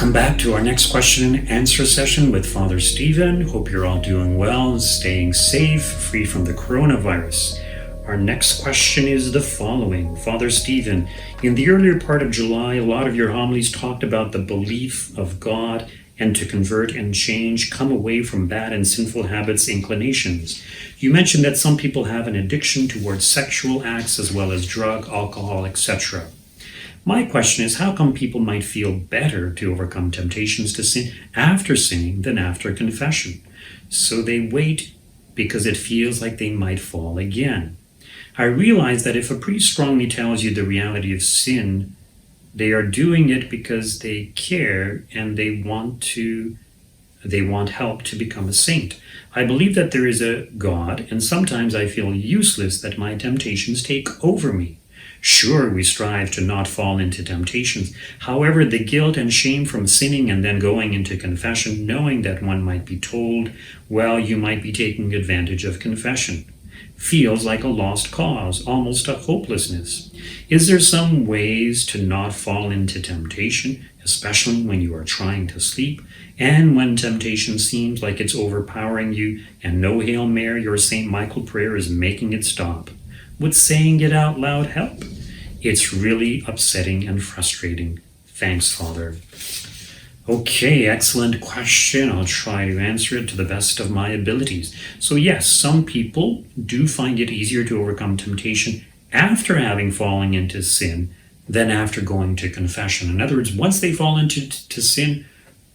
Welcome back to our next question and answer session with Father Stephen. Hope you're all doing well and staying safe, free from the coronavirus. Our next question is the following. Father Stephen, in the earlier part of July, a lot of your homilies talked about the belief of God and to convert and change, come away from bad and sinful habits, inclinations. You mentioned that some people have an addiction towards sexual acts as well as drug, alcohol, etc. My question is, how come people might feel better to overcome temptations to sin after sinning than after confession? So they wait because it feels like they might fall again. I realize that if a priest strongly tells you the reality of sin, they are doing it because they care and they want help to become a saint. I believe that there is a God, and sometimes I feel useless that my temptations take over me. Sure, we strive to not fall into temptations. However, the guilt and shame from sinning and then going into confession, knowing that one might be told, well, you might be taking advantage of confession, feels like a lost cause, almost a hopelessness. Is there some ways to not fall into temptation, especially when you are trying to sleep, and when temptation seems like it's overpowering you and no Hail Mary or St. Michael prayer is making it stop? Would saying it out loud help? It's really upsetting and frustrating. Thanks, Father. Okay, excellent question. I'll try to answer it to the best of my abilities. So yes, some people do find it easier to overcome temptation after having fallen into sin than after going to confession. In other words, once they fall into sin,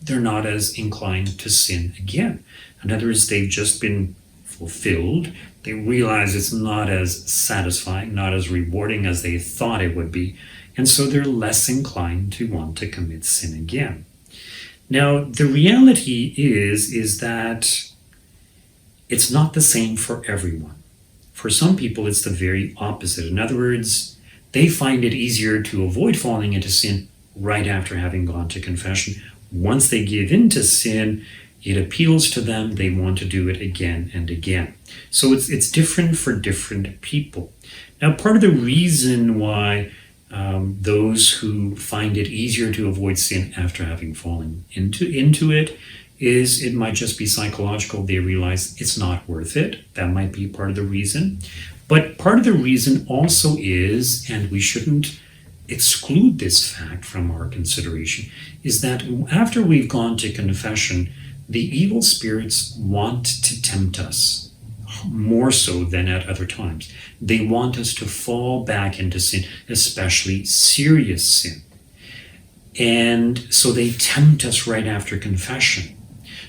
they're not as inclined to sin again. In other words, they've just been fulfilled. They realize it's not as satisfying, not as rewarding as they thought it would be, and so they're less inclined to want to commit sin again. Now, the reality is that it's not the same for everyone. For some people, it's the very opposite. In other words, they find it easier to avoid falling into sin right after having gone to confession. Once they give in to sin, it appeals to them. They want to do it again and again. So it's different for different people. Now, part of the reason why those who find it easier to avoid sin after having fallen into it is it might just be psychological. They realize it's not worth it. That might be part of the reason. But part of the reason also is, and we shouldn't exclude this fact from our consideration, is that after we've gone to confession, the evil spirits want to tempt us more so than at other times. They want us to fall back into sin, especially serious sin. And so they tempt us right after confession.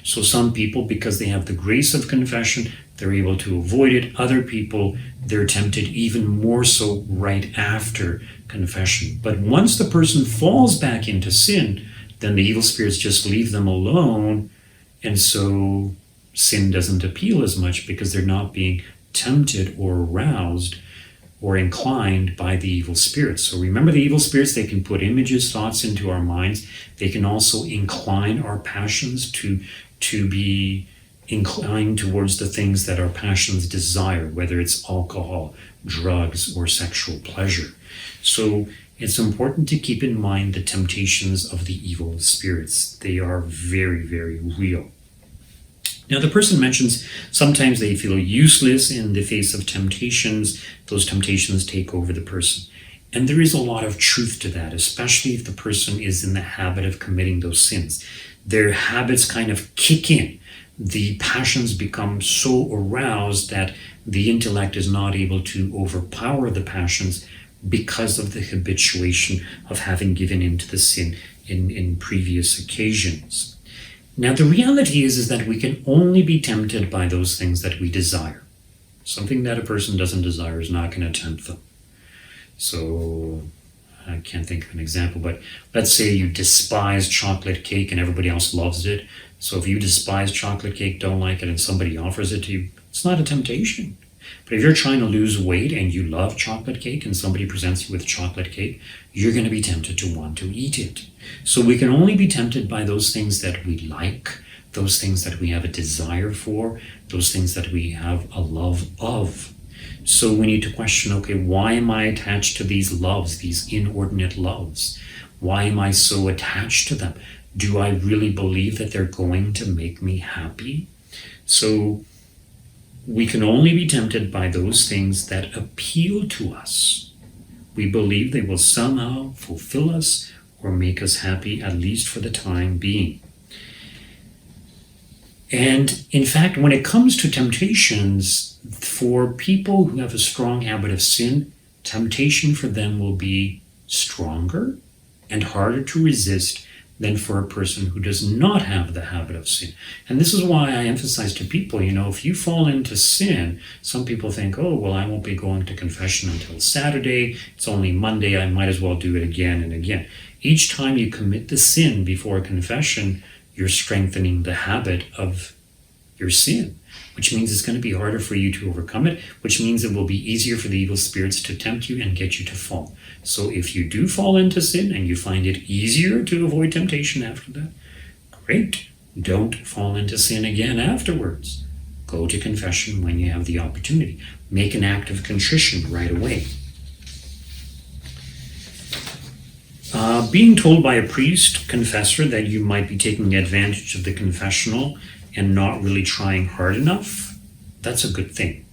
So some people, because they have the grace of confession, they're able to avoid it. Other people, they're tempted even more so right after confession. But once the person falls back into sin, then the evil spirits just leave them alone. And so sin doesn't appeal as much because they're not being tempted or aroused or inclined by the evil spirits. So remember, the evil spirits, they can put images, thoughts into our minds. They can also incline our passions to be inclined towards the things that our passions desire, whether it's alcohol, drugs, or sexual pleasure. So it's important to keep in mind the temptations of the evil spirits. They are very, very real. Now, the person mentions sometimes they feel useless in the face of temptations. Those temptations take over the person. And there is a lot of truth to that, especially if the person is in the habit of committing those sins. Their habits kind of kick in. The passions become so aroused that the intellect is not able to overpower the passions because of the habituation of having given into the sin in previous occasions. Now, the reality is that we can only be tempted by those things that we desire. Something that a person doesn't desire is not going to tempt them. So, I can't think of an example, but let's say you despise chocolate cake and everybody else loves it. So if you despise chocolate cake, don't like it, and somebody offers it to you, it's not a temptation. But if you're trying to lose weight and you love chocolate cake and somebody presents you with chocolate cake, you're going to be tempted to want to eat it. So we can only be tempted by those things that we like, those things that we have a desire for, those things that we have a love of. So we need to question, okay, why am I attached to these loves, these inordinate loves? Why am I so attached to them? Do I really believe that they're going to make me happy? So we can only be tempted by those things that appeal to us. We believe they will somehow fulfill us or make us happy, at least for the time being. And in fact, when it comes to temptations, for people who have a strong habit of sin, temptation for them will be stronger and harder to resist than for a person who does not have the habit of sin. And this is why I emphasize to people, if you fall into sin, some people think, oh, well, I won't be going to confession until Saturday. It's only Monday. I might as well do it again and again. Each time you commit the sin before confession, you're strengthening the habit of your sin, which means it's going to be harder for you to overcome it, which means it will be easier for the evil spirits to tempt you and get you to fall. So if you do fall into sin and you find it easier to avoid temptation after that, great. Don't fall into sin again afterwards. Go to confession when you have the opportunity. Make an act of contrition right away. Being told by a priest, confessor, that you might be taking advantage of the confessional and not really trying hard enough, that's a good thing.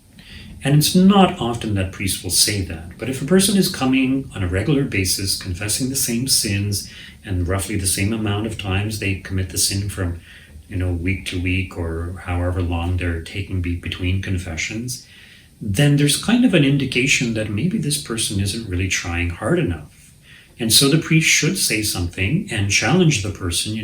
And it's not often that priests will say that. But if a person is coming on a regular basis, confessing the same sins and roughly the same amount of times they commit the sin from, week to week or however long they're taking between confessions, then there's kind of an indication that maybe this person isn't really trying hard enough. And so the priest should say something and challenge the person,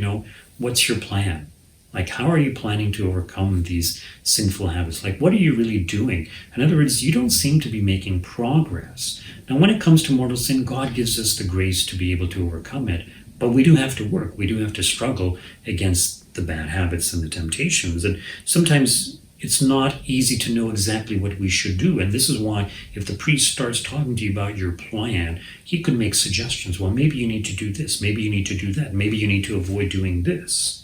what's your plan? Like, how are you planning to overcome these sinful habits? Like, what are you really doing? In other words, you don't seem to be making progress. Now, when it comes to mortal sin, God gives us the grace to be able to overcome it, but we do have to work. We do have to struggle against the bad habits and the temptations. And sometimes it's not easy to know exactly what we should do. And this is why if the priest starts talking to you about your plan, he could make suggestions. Well, maybe you need to do this. Maybe you need to do that. Maybe you need to avoid doing this.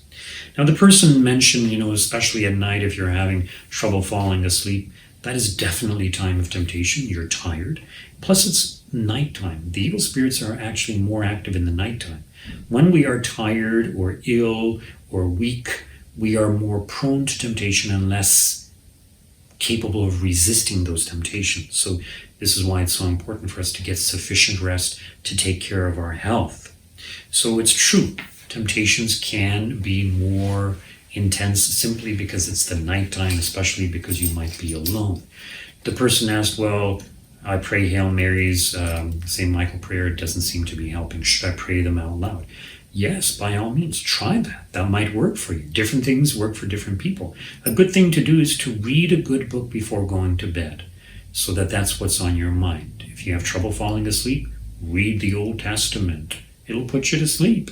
Now, the person mentioned, especially at night, if you're having trouble falling asleep, that is definitely time of temptation. You're tired. Plus, it's nighttime. The evil spirits are actually more active in the nighttime. When we are tired or ill or weak, we are more prone to temptation and less capable of resisting those temptations. So this is why it's so important for us to get sufficient rest to take care of our health. So it's true. Temptations can be more intense simply because it's the nighttime, especially because you might be alone. The person asked, well, I pray Hail Marys, St. Michael prayer, it doesn't seem to be helping. Should I pray them out loud? Yes, by all means, try that. That might work for you. Different things work for different people. A good thing to do is to read a good book before going to bed, so that that's what's on your mind. If you have trouble falling asleep, read the Old Testament. It'll put you to sleep.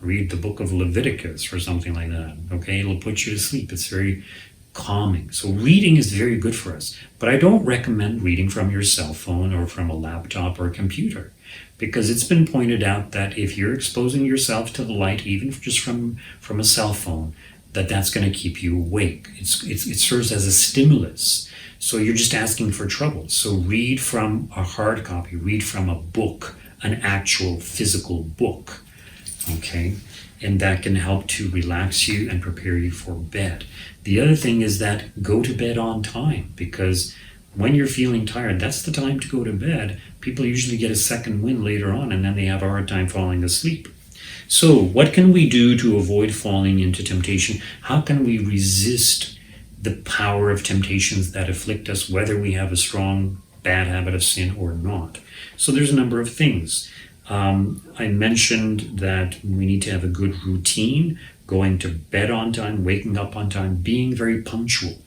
Read the book of Leviticus or something like that, okay? It'll put you to sleep. It's very calming. So reading is very good for us. But I don't recommend reading from your cell phone or from a laptop or a computer, because it's been pointed out that if you're exposing yourself to the light, even just from a cell phone, that's going to keep you awake. It serves as a stimulus. So you're just asking for trouble. So read from a hard copy, read from a book, an actual physical book, okay? And that can help to relax you and prepare you for bed. The other thing is that go to bed on time, because when you're feeling tired, that's the time to go to bed. People usually get a second wind later on, and then they have a hard time falling asleep. So what can we do to avoid falling into temptation? How can we resist the power of temptations that afflict us, whether we have a strong bad habit of sin or not? So there's a number of things. I mentioned that we need to have a good routine, going to bed on time, waking up on time, being very punctual.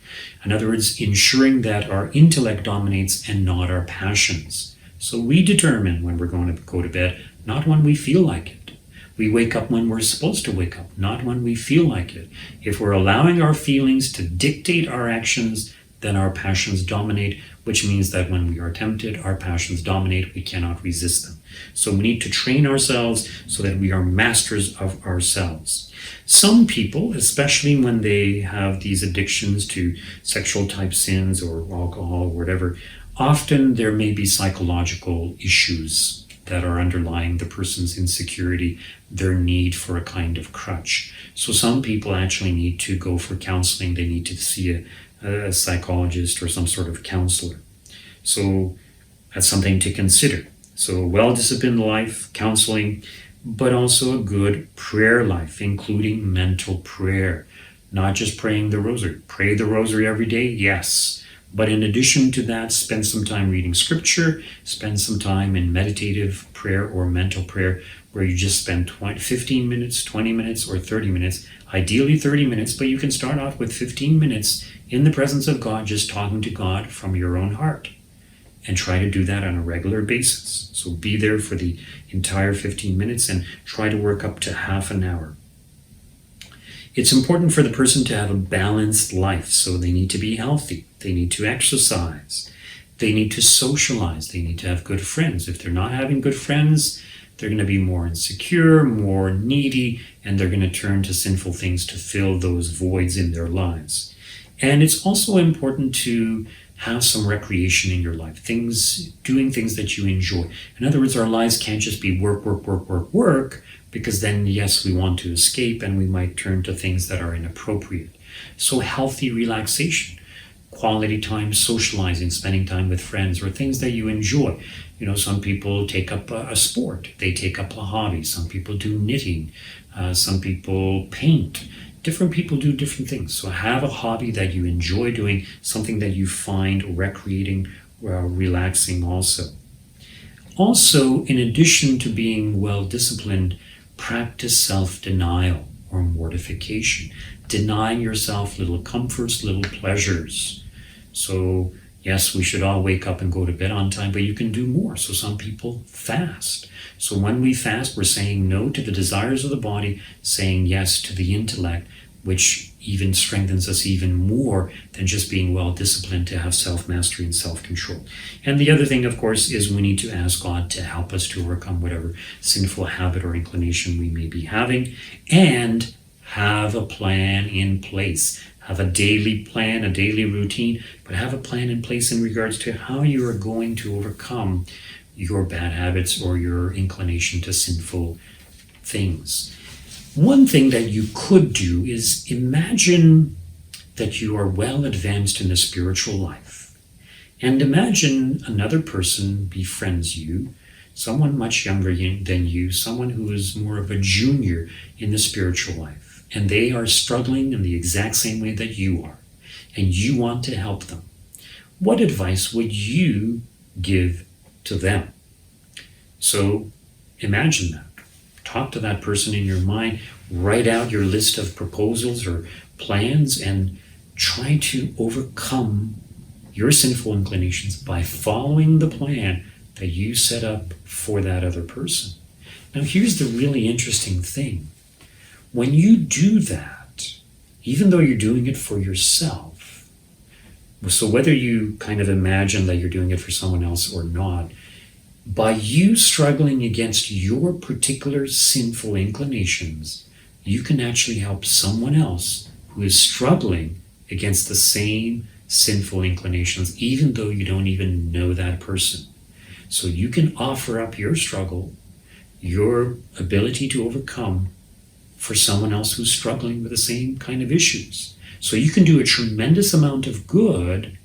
In other words, ensuring that our intellect dominates and not our passions. So we determine when we're going to go to bed, not when we feel like it. We wake up when we're supposed to wake up, not when we feel like it. If we're allowing our feelings to dictate our actions, then our passions dominate, which means that when we are tempted, our passions dominate, we cannot resist them. So we need to train ourselves so that we are masters of ourselves. Some people, especially when they have these addictions to sexual type sins or alcohol or whatever, often there may be psychological issues that are underlying the person's insecurity, their need for a kind of crutch. So some people actually need to go for counseling. They need to see a psychologist or some sort of counselor. So that's something to consider. So a well-disciplined life, counseling, but also a good prayer life, including mental prayer. Not just praying the rosary. Pray the rosary every day, yes. But in addition to that, spend some time reading scripture, spend some time in meditative prayer or mental prayer, where you just spend 15 minutes, 20 minutes, or 30 minutes, ideally 30 minutes, but you can start off with 15 minutes in the presence of God, just talking to God from your own heart. And try to do that on a regular basis. So be there for the entire 15 minutes and try to work up to half an hour. It's important for the person to have a balanced life, so they need to be healthy. They need to exercise. They need to socialize. They need to have good friends. If they're not having good friends, they're going to be more insecure, more needy, and they're going to turn to sinful things to fill those voids in their lives. And it's also important to have some recreation in your life, doing things that you enjoy. In other words, our lives can't just be work, because then, yes, we want to escape and we might turn to things that are inappropriate. So healthy relaxation, quality time, socializing, spending time with friends, or things that you enjoy. Some people take up a sport, they take up a hobby. Some people do knitting, some people paint. Different people do different things. So have a hobby that you enjoy doing, something that you find recreating, relaxing also. Also, in addition to being well-disciplined, practice self-denial or mortification. Denying yourself little comforts, little pleasures. So, yes, we should all wake up and go to bed on time, but you can do more. So some people fast. So when we fast, we're saying no to the desires of the body, saying yes to the intellect, which even strengthens us even more than just being well-disciplined to have self-mastery and self-control. And the other thing, of course, is we need to ask God to help us to overcome whatever sinful habit or inclination we may be having, and have a plan in place. Have a daily plan, a daily routine, but have a plan in place in regards to how you are going to overcome your bad habits or your inclination to sinful things. One thing that you could do is imagine that you are well advanced in the spiritual life. And imagine another person befriends you, someone much younger than you, someone who is more of a junior in the spiritual life. And they are struggling in the exact same way that you are. And you want to help them. What advice would you give to them? So imagine that. Talk to that person in your mind, write out your list of proposals or plans, and try to overcome your sinful inclinations by following the plan that you set up for that other person. Now, here's the really interesting thing. When you do that, even though you're doing it for yourself, so whether you kind of imagine that you're doing it for someone else or not, by you struggling against your particular sinful inclinations, you can actually help someone else who is struggling against the same sinful inclinations, even though you don't even know that person. So you can offer up your struggle, your ability to overcome, for someone else who's struggling with the same kind of issues. So you can do a tremendous amount of good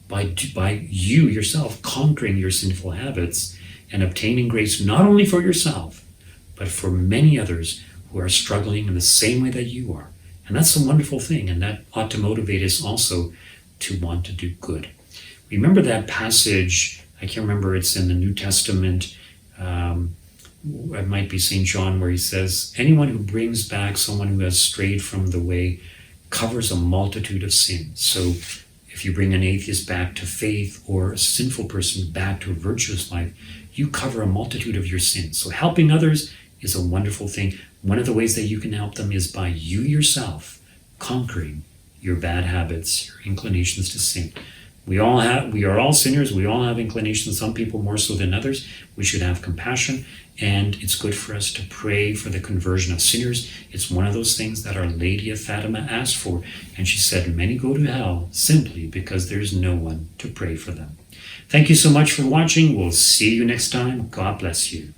by you yourself conquering your sinful habits and obtaining grace not only for yourself, but for many others who are struggling in the same way that you are. And that's a wonderful thing, and that ought to motivate us also to want to do good. Remember that passage, I can't remember, it's in the New Testament, it might be St. John, where he says, anyone who brings back someone who has strayed from the way covers a multitude of sins. So if you bring an atheist back to faith or a sinful person back to a virtuous life, you cover a multitude of your sins. So helping others is a wonderful thing. One of the ways that you can help them is by you yourself conquering your bad habits, your inclinations to sin. We are all sinners. We all have inclinations, some people more so than others. We should have compassion, and it's good for us to pray for the conversion of sinners. It's one of those things that Our Lady of Fatima asked for, and she said many go to hell simply because there's no one to pray for them. Thank you so much for watching. We'll see you next time. God bless you.